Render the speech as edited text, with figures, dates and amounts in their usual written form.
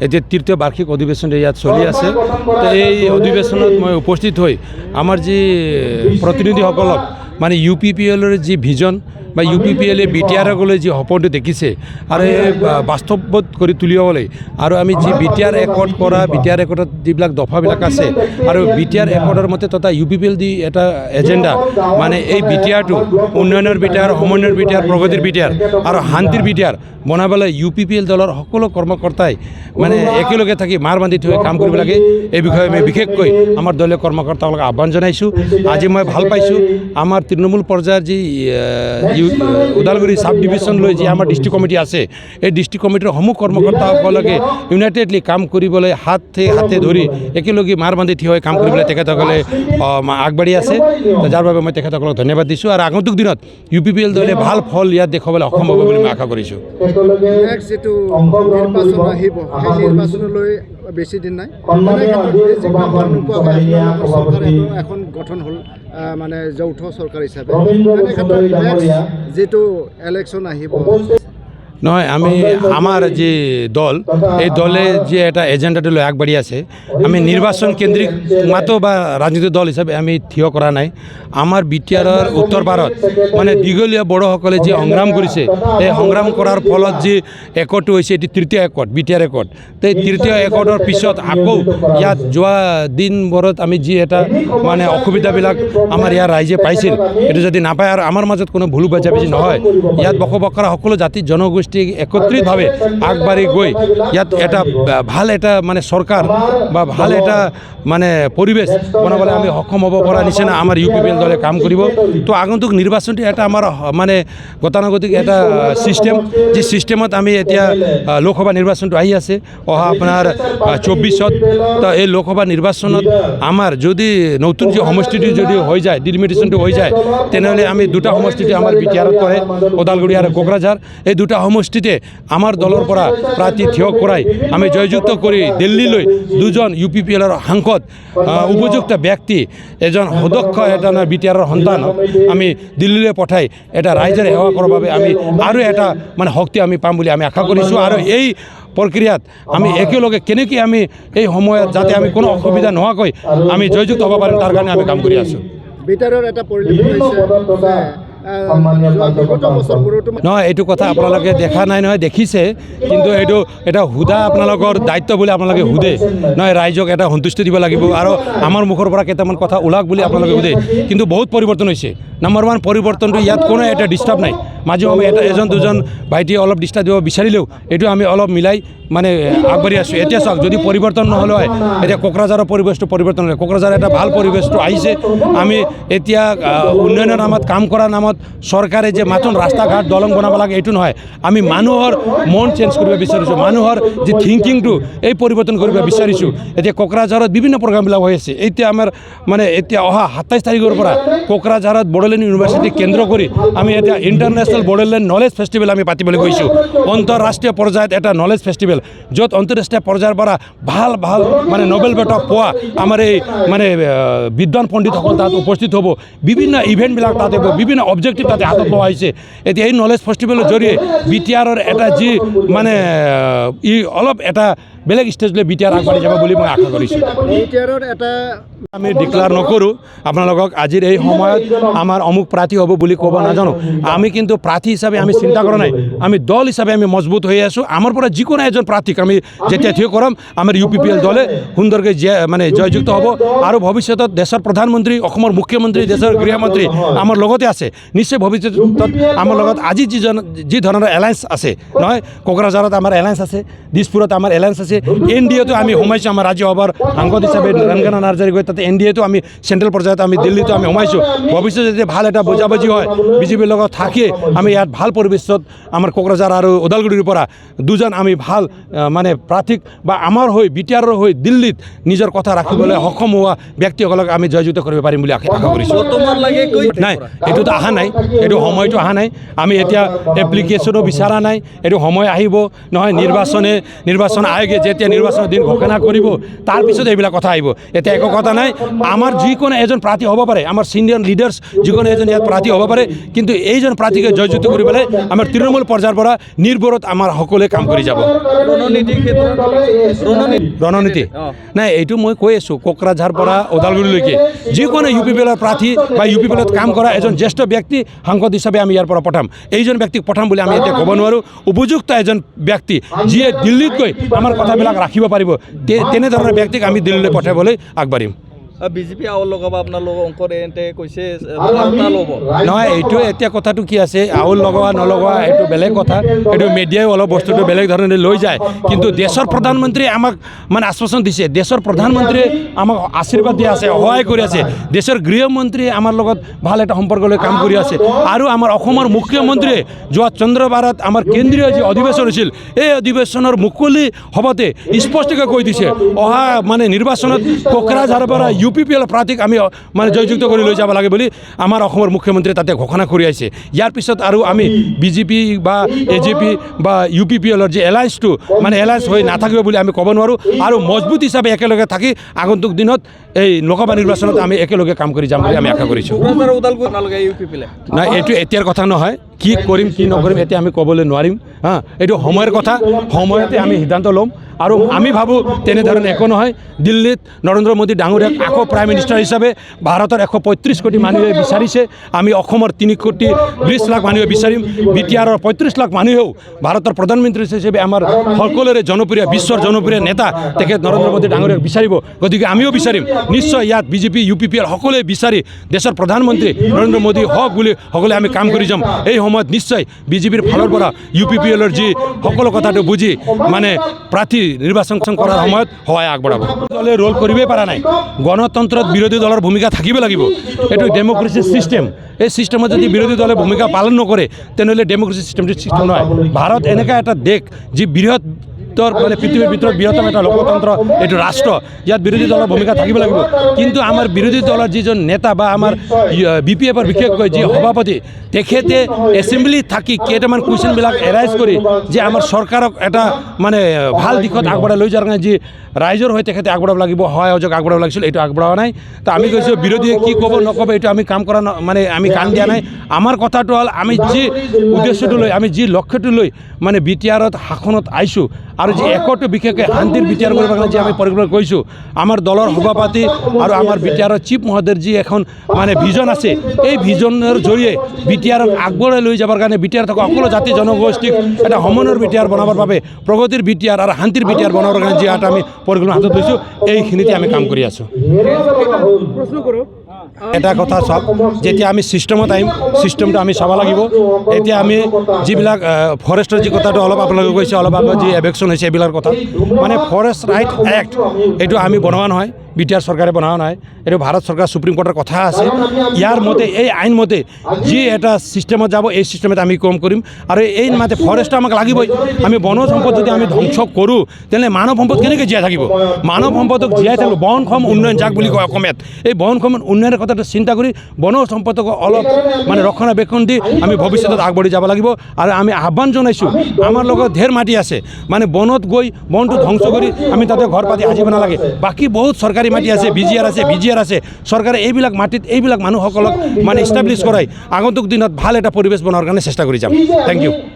এতিয়া তৃতীয় বাৰ্ষিক অধিৱেশন ইয়াত চলি আছে। তো এই অধিৱেশনত মই উপস্থিত হৈ আমাৰ যি প্ৰতিনিধিসকলক মানে UPPLৰ যি ভিজন বা UPPLে BTRকলৈ যি সপোনটো দেখিছে আৰু এই বাস্তৱত কৰি তুলিবলৈ আৰু আমি যি BTR একৰ্ড কৰা BTR একৰ্ডত যিবিলাক দফাবিলাক আছে আৰু BTR একৰ্ডৰ মতে তথা UPPL দি এটা এজেণ্ডা মানে এই BTRটো উন্নয়নৰ BTR, সমন্বয়ৰ BTR, প্ৰগতিৰ BTR আৰু শান্তিৰ BTR বনাবলৈ UPPL দলৰ সকলো কৰ্মকৰ্তাই মানে একেলগে থাকি মাৰ বান্ধি থৈ কাম কৰিব লাগে। এই বিষয়ে আমি বিশেষকৈ আমাৰ দলীয় কৰ্মকৰ্তাসকলক আহ্বান জনাইছোঁ। আজি মই ভাল পাইছোঁ আমাৰ তৃণমূল পৰ্যায়ৰ যি ওদালগুৰি সাব ডিভিজন লৈ যি আমাৰ ডিষ্ট্ৰিক্ট কমিটি আছে এই ডিষ্ট্ৰিক্ট কমিটিৰ সমূহ কৰ্মকৰ্তাসকলকে ইউনাইটেডলি কাম কৰিবলৈ হাতে ধৰি একেলগে মাৰ বান্ধি থিয় হৈ কাম কৰিবলৈ তেখেতসকলে আগবাঢ়ি আছে। যাৰ বাবে মই তেখেতসকলক ধন্যবাদ দিছোঁ আৰু আগন্তুক দিনত UPPL দলে ভাল ফল ইয়াত দেখুৱাবলৈ সক্ষম হ'ব বুলি মই আশা কৰিছোঁ। যিটো নিৰ্বাচন আহিব সেই নিৰ্বাচনলৈ বেছি দিন নাই, এখন গঠন হ'ল মানে যৌথ চৰকাৰ হিচাপে যিটো ইলেকশ্যন আহিব নহয় আমি আমাৰ যি দল এই দলে যে এটা এজেণ্ডাটো লৈ আগবাঢ়ি আছে আমি নিৰ্বাচন কেন্দ্ৰিক মাতো বা ৰাজনৈতিক দল হিচাপে আমি থিয় কৰা নাই। আমাৰ BTRৰ উত্তৰ পাৰত মানে দীঘলীয়া বড়োসকলে যি সংগ্ৰাম কৰিছে এই সংগ্ৰাম কৰাৰ ফলত যি একৰ্ডটো হৈছে এটি তৃতীয় একৰ্ড BTR একৰ্ড। তো এই তৃতীয় একৰ্ডৰ পিছত আকৌ ইয়াত যোৱা দিনবোৰত আমি যি এটা মানে অসুবিধাবিলাক আমাৰ ইয়াৰ ৰাইজে পাইছিল এইটো যদি নাপায় আৰু আমাৰ মাজত কোনো ভুল বুজাবুজি নহয় ইয়াত বসবাস কৰা সকলো জাতি জনগোষ্ঠী একত্ৰিতভাৱে আগবাঢ়ি গৈ ইয়াত এটা ভাল এটা মানে চৰকাৰ বা ভাল এটা মানে পৰিৱেশ বনাবলৈ আমি সক্ষম হ'ব পৰা নিচিনা আমাৰ UPPL দলে কাম কৰিব। তো আগন্তুক নিৰ্বাচনটো এটা আমাৰ মানে গতানুগতিক এটা ছিষ্টেম যি ছিষ্টেমত আমি এতিয়া লোকসভা নিৰ্বাচনটো আহি আছে অহা আপোনাৰ 24ত। তো এই লোকসভা নিৰ্বাচনত আমাৰ যদি নতুন যি সমষ্টিটো যদি হৈ যায় ডিলিমিটেশ্যনটো হৈ যায় তেনেহ'লে আমি দুটা সমষ্টিতে আমাৰ BTRত পৰে ওদালগুৰি আৰু কোকৰাঝাৰ। এই দুটা সমষ্টিতে আমাৰ দলৰ পৰা প্ৰাৰ্থী থিয় কৰাই আমি জয়যুক্ত কৰি দিল্লীলৈ দুজন UPPLৰ সাংসদ উপযুক্ত ব্যক্তি এজন সুদক্ষ এটা BTRৰ সন্তানক আমি দিল্লীলৈ পঠাই এটা ৰাইজৰ সেৱা কৰাৰ বাবে আমি আৰু এটা মানে শক্তি আমি পাম বুলি আমি আশা কৰিছোঁ। আৰু এই প্ৰক্ৰিয়াত আমি একেলগে কেনেকৈ আমি এই সময়ত যাতে আমি কোনো অসুবিধা নোহোৱাকৈ আমি জয়যুক্ত হ'ব পাৰিম তাৰ কাৰণে আমি কাম কৰি আছোঁ। BTRৰ এটা পৰিলক্ষিত হৈছে নহয় এইটো কথা আপোনালোকে দেখা নাই নহয় দেখিছে কিন্তু এইটো এটা সোধা আপোনালোকৰ দায়িত্ব বুলি আপোনালোকে সোধে নহয় ৰাইজক এটা সন্তুষ্টি দিব লাগিব আৰু আমাৰ মুখৰ পৰা কেইটামান কথা ওলাওক বুলি আপোনালোকে সোধে কিন্তু বহুত পৰিৱৰ্তন হৈছে। নম্বৰ 1 পৰিৱৰ্তনটো ইয়াত কোনো এটা ডিষ্টাৰ্ব নাই। মাজে সময়ে এজন দুজন ভাইটিয়ে অলপ ডিষ্টাৰ্ব দিব বিচাৰিলেও এইটো আমি অলপ মিলাই মানে আগবাঢ়ি আছোঁ। এতিয়া চাওক যদি পৰিৱৰ্তন নহ'লে হয় এতিয়া কোকৰাঝাৰৰ পৰিৱেশটো পৰিৱৰ্তন হ'লে কোকৰাঝাৰৰ এটা ভাল পৰিৱেশটো আহিছে। আমি এতিয়া উন্নয়নৰ নামত কাম কৰাৰ নামত চৰকাৰে যে মাত্ৰ ৰাস্তা ঘাট দলং বনাব লাগে এইটো নহয়, আমি মানুহৰ মন চেঞ্জ কৰিব বিচাৰিছোঁ, মানুহৰ যি থিংকিংটো এই পৰিৱৰ্তন কৰিব বিচাৰিছোঁ। এতিয়া কোকৰাঝাৰত বিভিন্ন প্ৰগ্ৰামবিলাক হৈ আছে। এতিয়া আমাৰ মানে এতিয়া অহা 27 তাৰিখৰ পৰা কোকৰাঝাৰত বড়োলেণ্ড ইউনিভাৰ্চিটি কেন্দ্ৰ কৰি আমি এতিয়া ইণ্টাৰনেশ্যনেল বড়োলেণ্ড নলেজ ফেষ্টিভেল আমি পাতিবলৈ গৈছোঁ। আন্তঃৰাষ্ট্ৰীয় পৰ্যায়ত এটা নলেজ ফেষ্টিভেল য'ত আন্তঃৰাষ্ট্ৰীয় পৰ্যায়ৰ পৰা ভাল ভাল মানে নোবেল বঁটা পোৱা আমাৰ এই মানে বিদ্বান পণ্ডিতসকল তাত উপস্থিত হ'ব। বিভিন্ন ইভেণ্টবিলাক তাত হ'ব, বিভিন্ন অবজেক্টিভ তাতে হাতত লোৱা হৈছে। এতিয়া এই নলেজ ফেষ্টিভেলৰ জৰিয়ে BTRৰ এটা যি মানে অলপ এটা বেলেগ ষ্টেজলৈ BTR আগবাঢ়ি যাব বুলি মই আশা কৰিছোঁ। BTRৰ এটা আমি ডিক্লেয়াৰ নকৰোঁ আপোনালোকক আজিৰ এই সময়ত আমাৰ অমুক প্ৰাৰ্থী হ'ব বুলি ক'ব নাজানো। আমি কিন্তু প্ৰাৰ্থী হিচাপে আমি চিন্তা কৰা নাই, আমি দল হিচাপে আমি মজবুত হৈ আছোঁ। আমাৰ পৰা যিকোনো এজন প্ৰাৰ্থীক আমি যেতিয়া থিয় কৰাম আমাৰ UPPL দলে সুন্দৰকৈ মানে জয়যুক্ত হ'ব আৰু ভৱিষ্যতত দেশৰ প্ৰধানমন্ত্ৰী অসমৰ মুখ্যমন্ত্ৰী দেশৰ গৃহমন্ত্ৰী আমাৰ লগতে আছে। নিশ্চয় ভৱিষ্যতত আমাৰ লগত আজি যি ধৰণৰ এলায়েন্স আছে নহয় কোকৰাঝাৰত আমাৰ এলায়েন্স আছে, দিছপুৰত আমাৰ এলায়েন্স আছে, NDAটো আমি সোমাইছোঁ আমাৰ ৰাজ্যসভাৰ সাংসদ হিচাপে ৰঞ্জনা নাৰ্জাৰী গৈ তাতে NDAটো আমি চেণ্ট্ৰেল পৰ্যায়ত আমি দিল্লীতো আমি সোমাইছোঁ। ভৱিষ্যতে যদি ভাল এটা বুজাবুজি হয় BJPৰ লগত থাকি আমি ইয়াত ভাল পৰিৱেশত আমাৰ কোকৰাঝাৰ আৰু ওদালগুৰিৰ পৰা দুজন আমি ভাল মানে প্ৰাৰ্থীক বা আমাৰ হৈ BTRৰ হৈ দিল্লীত নিজৰ কথা ৰাখিবলৈ সক্ষম হোৱা ব্যক্তিসকলক আমি জয়যুক্ত কৰিব পাৰিম বুলি আশা কৰিছোঁ। নাই এইটোতো অহা নাই, এইটো সময়টো অহা নাই। আমি এতিয়া এপ্লিকেশ্যনো বিচৰা নাই, এইটো সময় আহিব নহয়। নিৰ্বাচন আয়োগে যেতিয়া নিৰ্বাচনৰ দিন ঘোষণা কৰিব তাৰপিছত এইবিলাক কথা আহিব। এতিয়া একো কথা নাই, আমাৰ যিকোনো এজন প্ৰাৰ্থী হ'ব পাৰে, আমাৰ ছিনিয়ৰ লিডাৰ্ছ যিকোনো এজন ইয়াত প্ৰাৰ্থী হ'ব পাৰে, কিন্তু এইজন প্ৰাৰ্থীকে জয়যুক্ত কৰিবলৈ আমাৰ তৃণমূল পৰ্যায়ৰ পৰা নিৰ্ভৰত আমাৰ সকলোৱে কাম কৰি যাব। ৰণনীতি নাই, এইটো মই কৈ আছোঁ, কোকৰাঝাৰ পৰা ওদালগুৰিলৈকে যিকোনো ইউ পি পি এলৰ প্ৰাৰ্থী বা ইউ পি পি এলত কাম কৰা এজন জ্যেষ্ঠ ব্যক্তি সাংসদ হিচাপে আমি ইয়াৰ পৰা পঠাম। এইজন ব্যক্তিক পঠাম বুলি আমি এতিয়া ক'ব নোৱাৰোঁ। উপযুক্ত এজন ব্যক্তি যিয়ে দিল্লীত গৈ আমাৰ কথাবিলাক ৰাখিব পাৰিব, তেনেধৰণৰ ব্যক্তিক আমি দিল্লীলৈ পঠাবলৈ আগবাঢ়িম। বিজেপি আউল লগাব আপোনালোক অংকৰ এন্তে কৈছে ল'ব নহয়, এইটো এতিয়া কথাটো কি আছে, আউল লগোৱা নলগোৱা এইটো বেলেগ কথা, এইটো মিডিয়াই অলপ বস্তুটো বেলেগ ধৰণে লৈ যায়। কিন্তু দেশৰ প্ৰধানমন্ত্ৰীয়ে আমাক মানে আশ্বাসন দিছে, দেশৰ প্ৰধানমন্ত্ৰীয়ে আমাক আশীৰ্বাদ দি আছে, সহায় কৰি আছে, দেশৰ গৃহমন্ত্ৰীয়ে আমাৰ লগত ভাল এটা সম্পৰ্ক লৈ কাম কৰি আছে, আৰু আমাৰ অসমৰ মুখ্যমন্ত্ৰীয়ে যোৱা চন্দ্ৰবাৰত আমাৰ কেন্দ্ৰীয় যি অধিৱেশন হৈছিল এই অধিৱেশনৰ মুকলি সভাতে স্পষ্টকৈ কৈ দিছে অহা মানে নিৰ্বাচনত কোকৰাঝাৰৰ পৰা ইউ পি পি এল প্ৰাৰ্থীক আমি মানে জয়যুক্ত কৰি লৈ যাব লাগে বুলি আমাৰ অসমৰ মুখ্যমন্ত্ৰীয়ে তাতে ঘোষণা কৰি আহিছে। ইয়াৰ পিছত আৰু আমি বিজেপি বা এজেপি বা ইউ পি পি এলৰ যি এলায়েন্সটো মানে এলায়েন্স হৈ নাথাকিব বুলি আমি ক'ব নোৱাৰোঁ, আৰু মজবুত হিচাপে একেলগে থাকি আগন্তুক দিনত এই লোকসভা নিৰ্বাচনত আমি একেলগে কাম কৰি যাম বুলি আমি আশা কৰিছোঁ। নাই, এইটো এতিয়াৰ কথা নহয়, কি কৰিম কি নকৰিম এতিয়া আমি ক'বলৈ নোৱাৰিম। এইটো সময়ৰ কথা, সময়তে আমি সিদ্ধান্ত ল'ম। আৰু আমি ভাবোঁ তেনেধৰণে একো নহয়। দিল্লীত নৰেন্দ্ৰ মোদী ডাঙৰীয়াক আকৌ প্ৰাইম মিনিষ্টাৰ হিচাপে ভাৰতৰ 135 কোটি মানুহে বিচাৰিছে, আমি অসমৰ 320 লাখ মানুহে বিচাৰিম, BTRৰ 35 লাখ মানুহেও ভাৰতৰ প্ৰধানমন্ত্ৰী হিচাপে আমাৰ সকলোৰে জনপ্ৰিয় বিশ্বৰ জনপ্ৰিয় নেতা তেখেত নৰেন্দ্ৰ মোদী ডাঙৰীয়াক বিচাৰিব। গতিকে আমিও বিচাৰিম, নিশ্চয় ইয়াত BJP U P P L সকলোৱে বিচাৰি দেশৰ প্ৰধানমন্ত্ৰী নৰেন্দ্ৰ মোদী হওক বুলি সকলোৱে আমি কাম কৰি যাম। এই সময়ত নিশ্চয় বিজেপিৰ ফালৰ পৰা ইউ পি পি এলৰ যি সকলো কথাটো বুজি মানে প্ৰাৰ্থী নিৰ্বাচন কৰাৰ সময়ত সহায় আগবঢ়াব। দলে ৰোল কৰিবই পৰা নাই, গণতন্ত্ৰত বিৰোধী দলৰ ভূমিকা থাকিব লাগিব, এইটো ডেম'ক্ৰেচি ছিষ্টেম। এই ছিষ্টেমত যদি বিৰোধী দলে ভূমিকা পালন নকৰে তেনেহ'লে ডেম'ক্ৰেচি ছিষ্টেমটো ছিষ্টেম নহয়। ভাৰত এনেকুৱা এটা দেশ যি বৃহৎ মানে পৃথিৱীৰ ভিতৰত বৃহত্তম এটা লোকতন্ত্ৰ, এইটো ৰাষ্ট্ৰ, ইয়াত বিৰোধী দলৰ ভূমিকা থাকিব লাগিব। কিন্তু আমাৰ বিৰোধী দলৰ যিজন নেতা বা আমাৰ BPFৰ বিশেষকৈ যি সভাপতি, তেখেতে এছেম্বলিত থাকি কেইটামান কুৱেশ্যনবিলাক এৰাইজ কৰি যে আমাৰ চৰকাৰক এটা মানে ভাল দিশত আগবঢ়াই লৈ যোৱাৰ কাৰণে যি ৰাইজৰ হৈ তেখেতে আগবঢ়াব লাগিব, সহায় সহযোগ আগবঢ়াব লাগিছিল, এইটো আগবঢ়োৱা নাই। তো আমি কৈছোঁ বিৰোধীয়ে কি ক'ব নক'ব এইটো আমি কাম কৰা মানে আমি কাণ দিয়া নাই। আমাৰ কথাটো হ'ল আমি যি উদ্দেশ্যটো লৈ, আমি যি লক্ষ্যটো লৈ মানে BTRত শাসনত আহিছোঁ, আৰু যি একটো বিশেষকৈ শান্তিৰ BTR কৰিবৰ কাৰণে যি আমি পৰিকল্পনা কৰিছোঁ, আমাৰ দলৰ সভাপতি আৰু আমাৰ BTRৰ চিফ মহোদয়ৰ যি এখন মানে ভিজন আছে, এই ভিজনৰ জৰিয়ে BTRক আগবঢ়াই লৈ যাবৰ কাৰণে BTR থকা সকলো জাতি জনগোষ্ঠীক এটা সমন্বয়ৰ BTR বনাবৰ বাবে, প্ৰগতিৰ BTR আৰু শান্তিৰ BTR বনাবৰ কাৰণে যি এটা আমি পৰিকল্পনা হাতত লৈছোঁ, এইখিনিতে আমি কাম কৰি আছোঁ। এটা কথা চাওক, যেতিয়া আমি ছিষ্টেমত আহিম, ছিষ্টেমটো আমি চাব লাগিব। এতিয়া আমি যিবিলাক ফৰেষ্টৰ যি কথাটো অলপ আপোনালোকে কৈছে, অলপ আগত যি এভেকশ্যন হৈছে এইবিলাকৰ কথা, মানে ফৰেষ্ট ৰাইট এক্ট এইটো আমি বনোৱা নহয়, BTR চৰকাৰে বনোৱা নহয়, এইটো ভাৰত চৰকাৰ সুপ্ৰিম কোৰ্টৰ কথা আছে। ইয়াৰ মতে এই আইন মতে যি এটা ছিষ্টেমত যাব, এই ছিষ্টেমত আমি কাম কৰিম। আৰু এই মতে ফৰেষ্টটো আমাক লাগিবই। আমি বনজ সম্পদ যদি আমি ধ্বংস কৰোঁ তেনেহ'লে মানৱ সম্পদ কেনেকৈ জীয়াই থাকিব? মানৱ সম্পদক জীয়াই থাকিব, বহনক্ষম উন্নয়ন যাক বুলি কয় অসমীয়াত, এই বহনক্ষম উন্নয়নৰ কথাটো চিন্তা কৰি বনজ সম্পদক অলপ মানে ৰক্ষণাবেক্ষণ দি আমি ভৱিষ্যতত আগবাঢ়ি যাব লাগিব। আৰু আমি আহ্বান জনাইছোঁ, আমাৰ লগত ঢেৰ মাটি আছে, মানে বনত গৈ বনটো ধ্বংস কৰি আমি তাতে ঘৰ পাতি সাজিব নালাগে। বাকী বহুত চৰকাৰী মাটি আছে, BGR আছে, চৰকাৰে এইবিলাক মাটিত এইবিলাক মানুহসকলক মানে ইষ্টাব্লিছ কৰাই আগন্তুক দিনত ভাল এটা পৰিৱেশ বনোৱাৰ কাৰণে চেষ্টা কৰি যাম। Thank U.